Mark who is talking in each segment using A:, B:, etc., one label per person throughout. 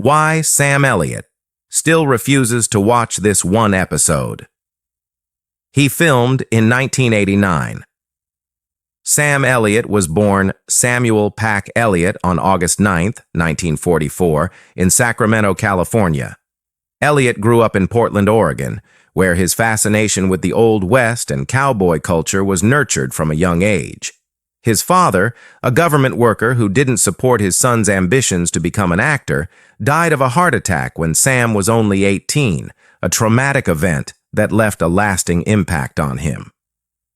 A: Why Sam Elliott still refuses to watch this one episode. He filmed in 1989. Sam Elliott was born Samuel Pack Elliott on August 9, 1944, in Sacramento, California. Elliott grew up in Portland, Oregon, where his fascination with the Old West and cowboy culture was nurtured from a young age. His father, a government worker who didn't support his son's ambitions to become an actor, died of a heart attack when Sam was only 18, a traumatic event that left a lasting impact on him.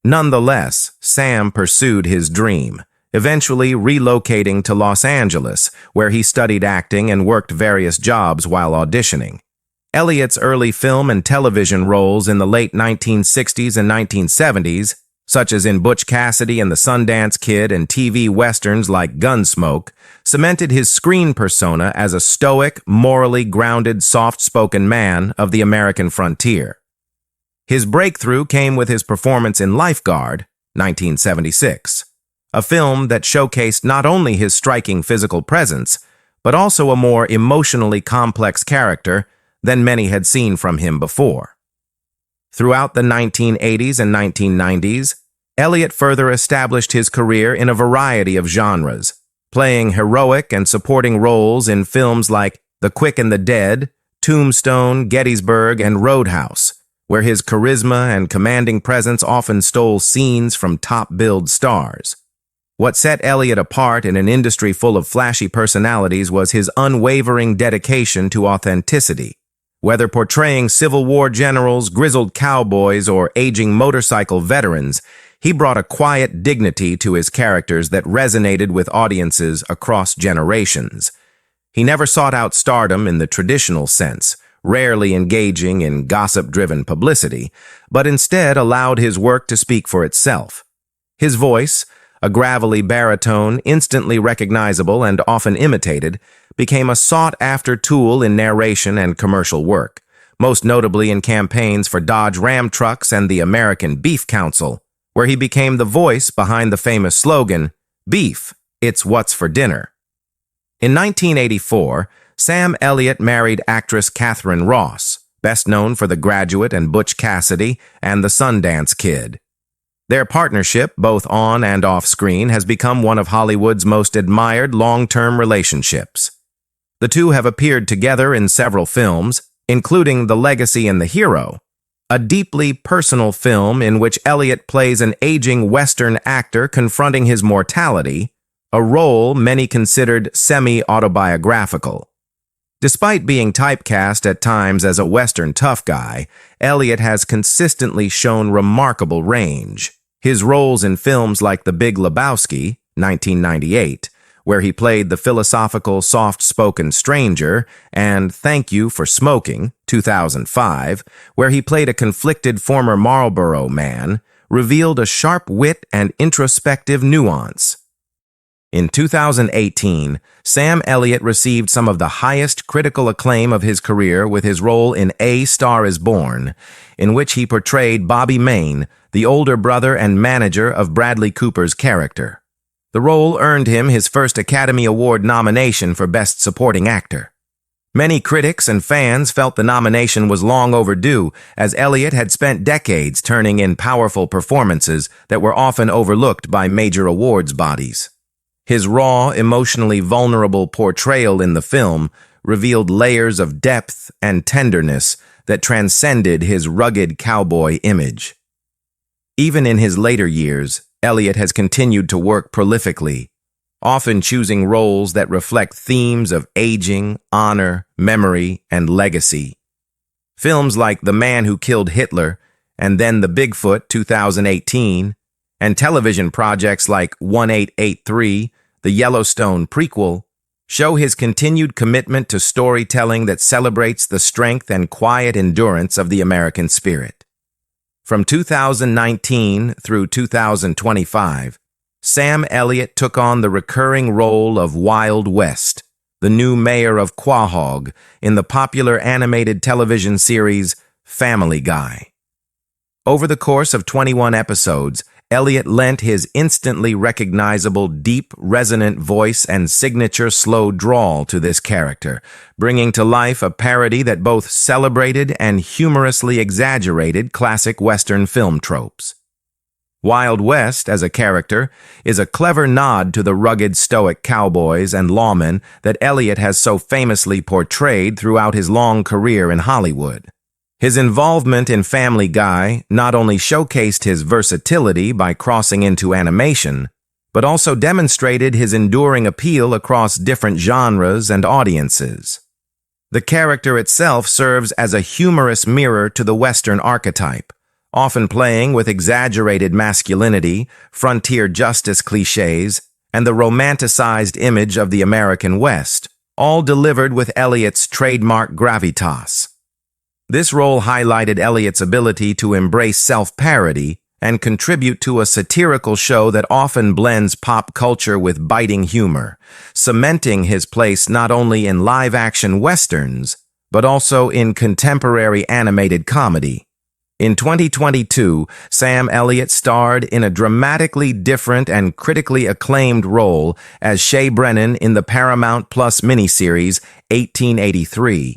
A: Nonetheless, Sam pursued his dream, eventually relocating to Los Angeles, where he studied acting and worked various jobs while auditioning. Elliott's early film and television roles in the late 1960s and 1970s, such as in Butch Cassidy and the Sundance Kid and TV westerns like Gunsmoke, cemented his screen persona as a stoic, morally grounded, soft-spoken man of the American frontier. His breakthrough came with his performance in Lifeguard, 1976, a film that showcased not only his striking physical presence, but also a more emotionally complex character than many had seen from him before. Throughout the 1980s and 1990s, Elliott further established his career in a variety of genres, playing heroic and supporting roles in films like The Quick and the Dead, Tombstone, Gettysburg, and Roadhouse, where his charisma and commanding presence often stole scenes from top-billed stars. What set Elliott apart in an industry full of flashy personalities was his unwavering dedication to authenticity. Whether portraying Civil War generals, grizzled cowboys, or aging motorcycle veterans, he brought a quiet dignity to his characters that resonated with audiences across generations. He never sought out stardom in the traditional sense, rarely engaging in gossip-driven publicity, but instead allowed his work to speak for itself. His voice, a gravelly baritone instantly recognizable and often imitated, became a sought-after tool in narration and commercial work, most notably in campaigns for Dodge Ram trucks and the American Beef Council, where he became the voice behind the famous slogan, "Beef, it's what's for dinner." In 1984, Sam Elliott married actress Catherine Ross, best known for The Graduate and Butch Cassidy and The Sundance Kid. Their partnership, both on and off screen, has become one of Hollywood's most admired long-term relationships. The two have appeared together in several films, including The Legacy and the Hero, a deeply personal film in which Elliott plays an aging Western actor confronting his mortality, a role many considered semi-autobiographical. Despite being typecast at times as a Western tough guy, Elliott has consistently shown remarkable range. His roles in films like The Big Lebowski, 1998, where he played the philosophical, soft-spoken stranger, and Thank You for Smoking, 2005, where he played a conflicted former Marlboro man, revealed a sharp wit and introspective nuance. In 2018, Sam Elliott received some of the highest critical acclaim of his career with his role in A Star is Born, in which he portrayed Bobby Maine, the older brother and manager of Bradley Cooper's character. The role earned him his first Academy Award nomination for Best Supporting Actor. Many critics and fans felt the nomination was long overdue, as Elliott had spent decades turning in powerful performances that were often overlooked by major awards bodies. His raw, emotionally vulnerable portrayal in the film revealed layers of depth and tenderness that transcended his rugged cowboy image. Even in his later years, Elliott has continued to work prolifically, often choosing roles that reflect themes of aging, honor, memory, and legacy. Films like The Man Who Killed Hitler and Then the Bigfoot, 2018, and television projects like 1883, the Yellowstone prequel, show his continued commitment to storytelling that celebrates the strength and quiet endurance of the American spirit. From 2019 through 2025, Sam Elliott took on the recurring role of Wild West, the new mayor of Quahog, in the popular animated television series Family Guy. Over the course of 21 episodes, Elliott lent his instantly recognizable, deep, resonant voice and signature slow drawl to this character, bringing to life a parody that both celebrated and humorously exaggerated classic Western film tropes. Wild West, as a character, is a clever nod to the rugged, stoic cowboys and lawmen that Elliott has so famously portrayed throughout his long career in Hollywood. His involvement in Family Guy not only showcased his versatility by crossing into animation, but also demonstrated his enduring appeal across different genres and audiences. The character itself serves as a humorous mirror to the Western archetype, often playing with exaggerated masculinity, frontier justice cliches, and the romanticized image of the American West, all delivered with Elliott's trademark gravitas. This role highlighted Elliott's ability to embrace self-parody and contribute to a satirical show that often blends pop culture with biting humor, cementing his place not only in live-action westerns, but also in contemporary animated comedy. In 2022, Sam Elliott starred in a dramatically different and critically acclaimed role as Shay Brennan in the Paramount Plus miniseries 1883.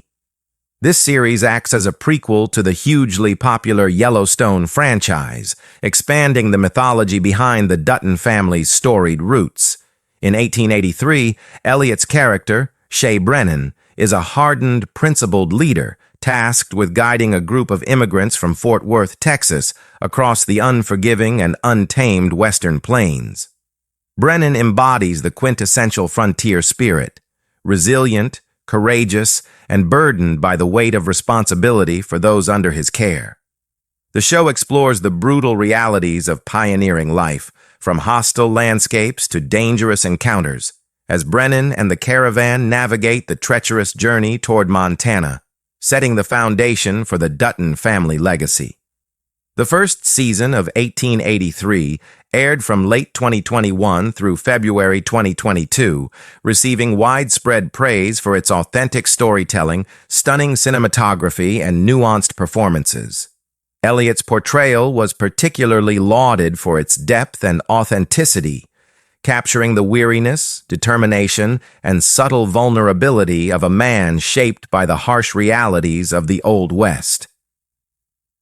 A: This series acts as a prequel to the hugely popular Yellowstone franchise, expanding the mythology behind the Dutton family's storied roots. In 1883, Elliott's character, Shay Brennan, is a hardened, principled leader tasked with guiding a group of immigrants from Fort Worth, Texas, across the unforgiving and untamed Western Plains. Brennan embodies the quintessential frontier spirit, resilient, courageous, and burdened by the weight of responsibility for those under his care. The show explores the brutal realities of pioneering life, from hostile landscapes to dangerous encounters, as Brennan and the caravan navigate the treacherous journey toward Montana, setting the foundation for the Dutton family legacy. The first season of 1883 aired from late 2021 through February 2022, receiving widespread praise for its authentic storytelling, stunning cinematography, and nuanced performances. Elliott's portrayal was particularly lauded for its depth and authenticity, capturing the weariness, determination, and subtle vulnerability of a man shaped by the harsh realities of the Old West.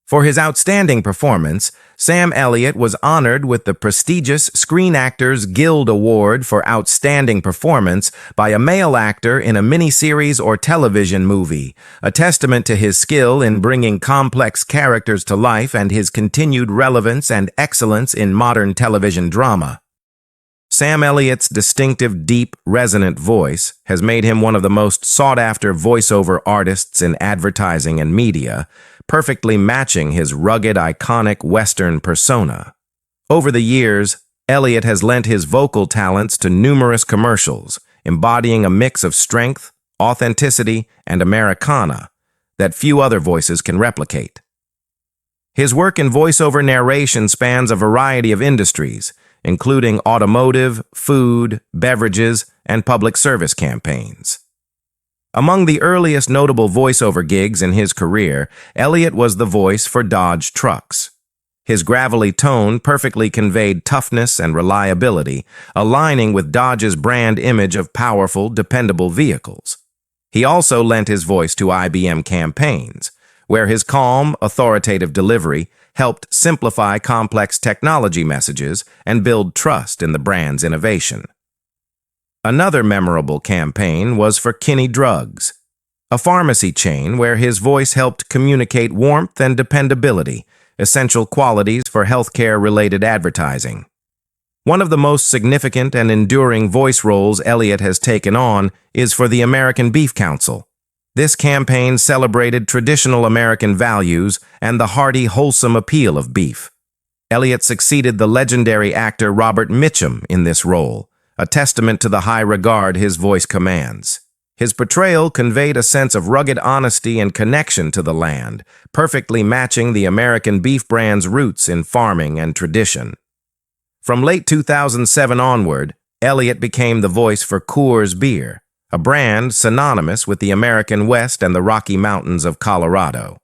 A: For his outstanding performance, Sam Elliott was honored with the prestigious Screen Actors Guild Award for Outstanding Performance by a male actor in a miniseries or television movie, a testament to his skill in bringing complex characters to life and his continued relevance and excellence in modern television drama. Sam Elliott's distinctive, deep, resonant voice has made him one of the most sought-after voiceover artists in advertising and media, perfectly matching his rugged, iconic Western persona. Over the years, Elliott has lent his vocal talents to numerous commercials, embodying a mix of strength, authenticity, and Americana that few other voices can replicate. His work in voiceover narration spans a variety of industries, including automotive, food, beverages, and public service campaigns. Among the earliest notable voiceover gigs in his career, Elliott was the voice for Dodge trucks. His gravelly tone perfectly conveyed toughness and reliability, aligning with Dodge's brand image of powerful, dependable vehicles. He also lent his voice to IBM campaigns, where his calm, authoritative delivery helped simplify complex technology messages and build trust in the brand's innovation. Another memorable campaign was for Kinney Drugs, a pharmacy chain where his voice helped communicate warmth and dependability, essential qualities for healthcare-related advertising. One of the most significant and enduring voice roles Elliott has taken on is for the American Beef Council. This campaign celebrated traditional American values and the hearty, wholesome appeal of beef. Elliott succeeded the legendary actor Robert Mitchum in this role, a testament to the high regard his voice commands. His portrayal conveyed a sense of rugged honesty and connection to the land, perfectly matching the American beef brand's roots in farming and tradition. From late 2007 onward, Elliott became the voice for Coors Beer, a brand synonymous with the American West and the Rocky Mountains of Colorado.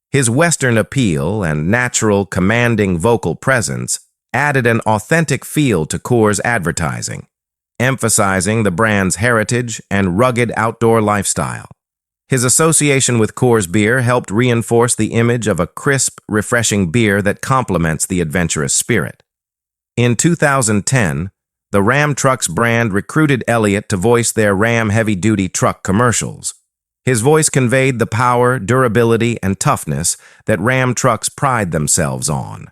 A: His Western appeal and natural, commanding vocal presence added an authentic feel to Coors advertising, emphasizing the brand's heritage and rugged outdoor lifestyle. His association with Coors beer helped reinforce the image of a crisp, refreshing beer that complements the adventurous spirit. In 2010, the Ram Trucks brand recruited Elliott to voice their Ram heavy-duty truck commercials. His voice conveyed the power, durability, and toughness that Ram trucks pride themselves on.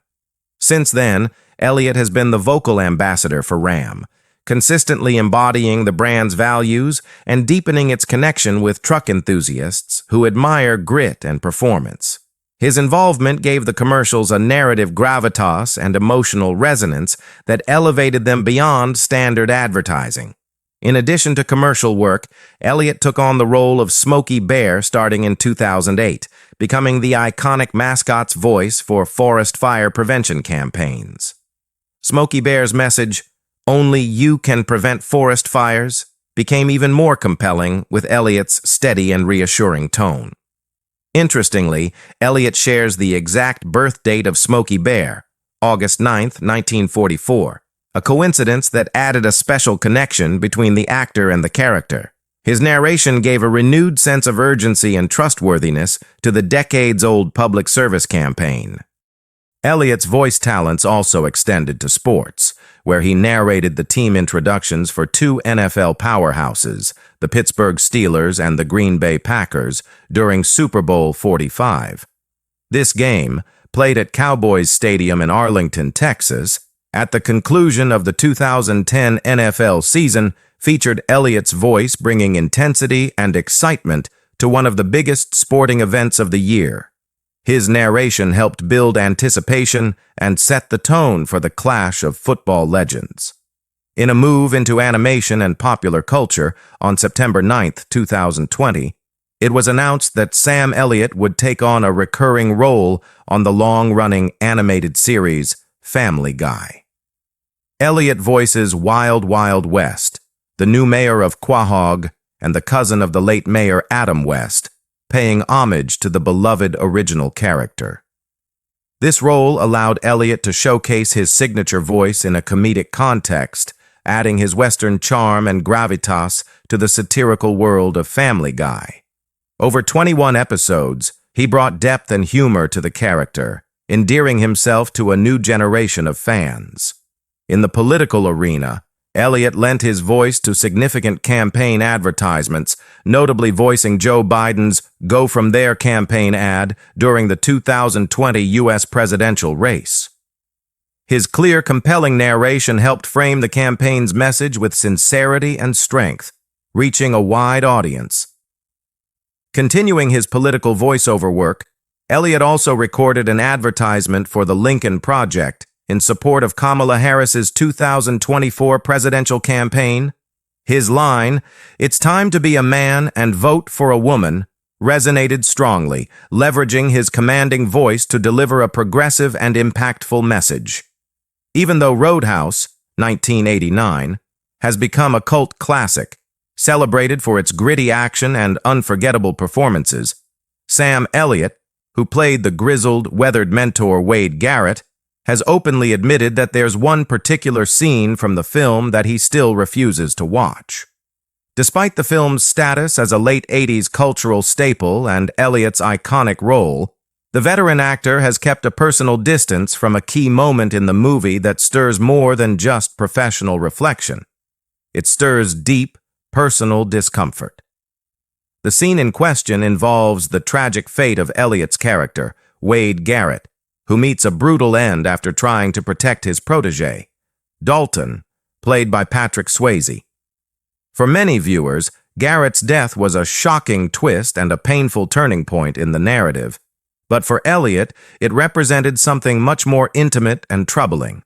A: Since then, Elliott has been the vocal ambassador for Ram, consistently embodying the brand's values and deepening its connection with truck enthusiasts who admire grit and performance. His involvement gave the commercials a narrative gravitas and emotional resonance that elevated them beyond standard advertising. In addition to commercial work, Elliott took on the role of Smokey Bear starting in 2008, becoming the iconic mascot's voice for forest fire prevention campaigns. Smokey Bear's message, "Only you can prevent forest fires," became even more compelling with Elliott's steady and reassuring tone. Interestingly, Elliott shares the exact birth date of Smokey Bear, August 9, 1944, a coincidence that added a special connection between the actor and the character. His narration gave a renewed sense of urgency and trustworthiness to the decades-old public service campaign. Elliott's voice talents also extended to sports, where he narrated the team introductions for two NFL powerhouses, the Pittsburgh Steelers and the Green Bay Packers, during Super Bowl 45. This game, played at Cowboys Stadium in Arlington, Texas, at the conclusion of the 2010 NFL season, featured Elliott's voice bringing intensity and excitement to one of the biggest sporting events of the year. His narration helped build anticipation and set the tone for the clash of football legends. In a move into animation and popular culture, on September 9, 2020, it was announced that Sam Elliott would take on a recurring role on the long-running animated series Family Guy. Elliott voices Wild Wild West, the new mayor of Quahog and the cousin of the late mayor Adam West, paying homage to the beloved original character. This role allowed Elliott to showcase his signature voice in a comedic context, adding his Western charm and gravitas to the satirical world of Family Guy. Over 21 episodes, he brought depth and humor to the character, endearing himself to a new generation of fans. In the political arena, Elliott lent his voice to significant campaign advertisements, notably voicing Joe Biden's Go From There campaign ad during the 2020 U.S. presidential race. His clear, compelling narration helped frame the campaign's message with sincerity and strength, reaching a wide audience. Continuing his political voiceover work, Elliott also recorded an advertisement for the Lincoln Project in support of Kamala Harris's 2024 presidential campaign. His line, "It's time to be a man and vote for a woman," resonated strongly, leveraging his commanding voice to deliver a progressive and impactful message. Even though Roadhouse, 1989, has become a cult classic, celebrated for its gritty action and unforgettable performances, Sam Elliott, who played the grizzled, weathered mentor Wade Garrett, has openly admitted that there's one particular scene from the film that he still refuses to watch. Despite the film's status as a late 80s cultural staple and Elliott's iconic role, the veteran actor has kept a personal distance from a key moment in the movie that stirs more than just professional reflection. It stirs deep, personal discomfort. The scene in question involves the tragic fate of Elliott's character, Wade Garrett, who meets a brutal end after trying to protect his protege, Dalton, played by Patrick Swayze. For many viewers, Garrett's death was a shocking twist and a painful turning point in the narrative, but for Elliott, it represented something much more intimate and troubling.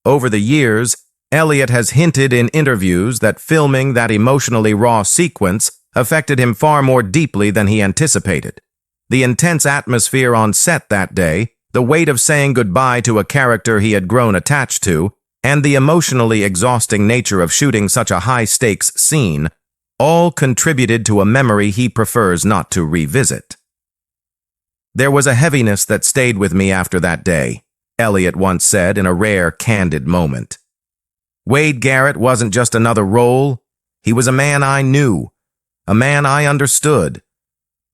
A: Over the years, Elliott has hinted in interviews that filming that emotionally raw sequence affected him far more deeply than he anticipated. The intense atmosphere on set that day, the weight of saying goodbye to a character he had grown attached to, and the emotionally exhausting nature of shooting such a high-stakes scene, all contributed to a memory he prefers not to revisit. There was a heaviness that stayed with me after that day, Elliott once said in a rare, candid moment. Wade Garrett wasn't just another role. He was a man I knew, a man I understood.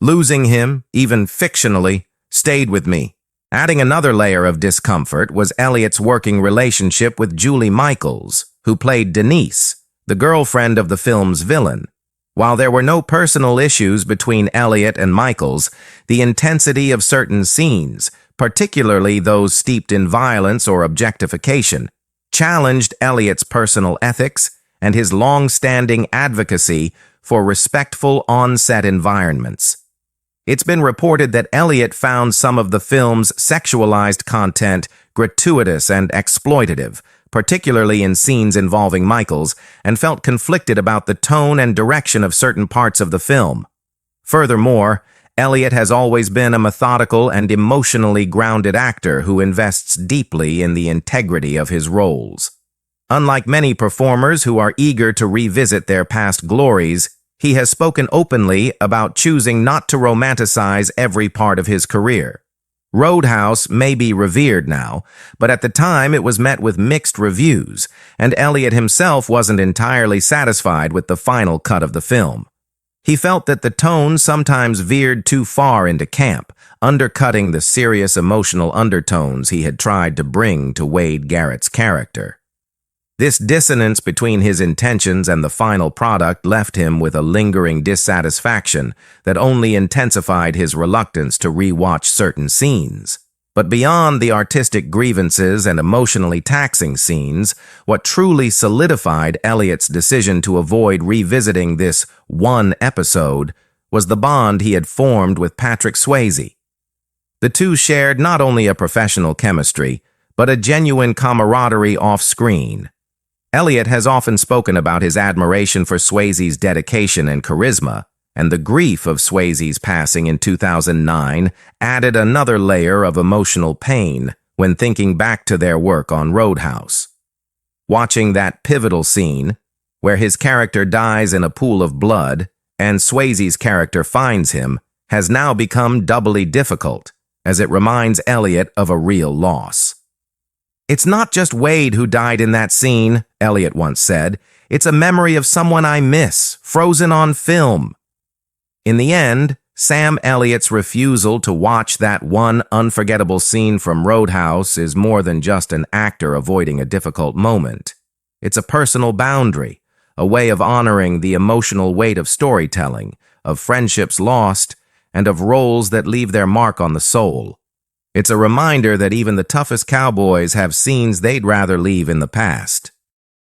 A: Losing him, even fictionally, stayed with me. Adding another layer of discomfort was Elliott's working relationship with Julie Michaels, who played Denise, the girlfriend of the film's villain. While there were no personal issues between Elliott and Michaels, the intensity of certain scenes, particularly those steeped in violence or objectification, challenged Elliott's personal ethics and his long-standing advocacy for respectful on-set environments. It's been reported that Elliott found some of the film's sexualized content gratuitous and exploitative, particularly in scenes involving Michaels, and felt conflicted about the tone and direction of certain parts of the film. Furthermore, Elliott has always been a methodical and emotionally grounded actor who invests deeply in the integrity of his roles. Unlike many performers who are eager to revisit their past glories, he has spoken openly about choosing not to romanticize every part of his career. Roadhouse may be revered now, but at the time it was met with mixed reviews, and Elliott himself wasn't entirely satisfied with the final cut of the film. He felt that the tone sometimes veered too far into camp, undercutting the serious emotional undertones he had tried to bring to Wade Garrett's character. This dissonance between his intentions and the final product left him with a lingering dissatisfaction that only intensified his reluctance to re-watch certain scenes. But beyond the artistic grievances and emotionally taxing scenes, what truly solidified Elliott's decision to avoid revisiting this one episode was the bond he had formed with Patrick Swayze. The two shared not only a professional chemistry, but a genuine camaraderie off-screen. Elliott has often spoken about his admiration for Swayze's dedication and charisma, and the grief of Swayze's passing in 2009 added another layer of emotional pain when thinking back to their work on Roadhouse. Watching that pivotal scene, where his character dies in a pool of blood and Swayze's character finds him, has now become doubly difficult, as it reminds Elliott of a real loss. It's not just Wade who died in that scene, Elliott once said. It's a memory of someone I miss, frozen on film. In the end, Sam Elliott's refusal to watch that one unforgettable scene from Roadhouse is more than just an actor avoiding a difficult moment. It's a personal boundary, a way of honoring the emotional weight of storytelling, of friendships lost, and of roles that leave their mark on the soul. It's a reminder that even the toughest cowboys have scenes they'd rather leave in the past.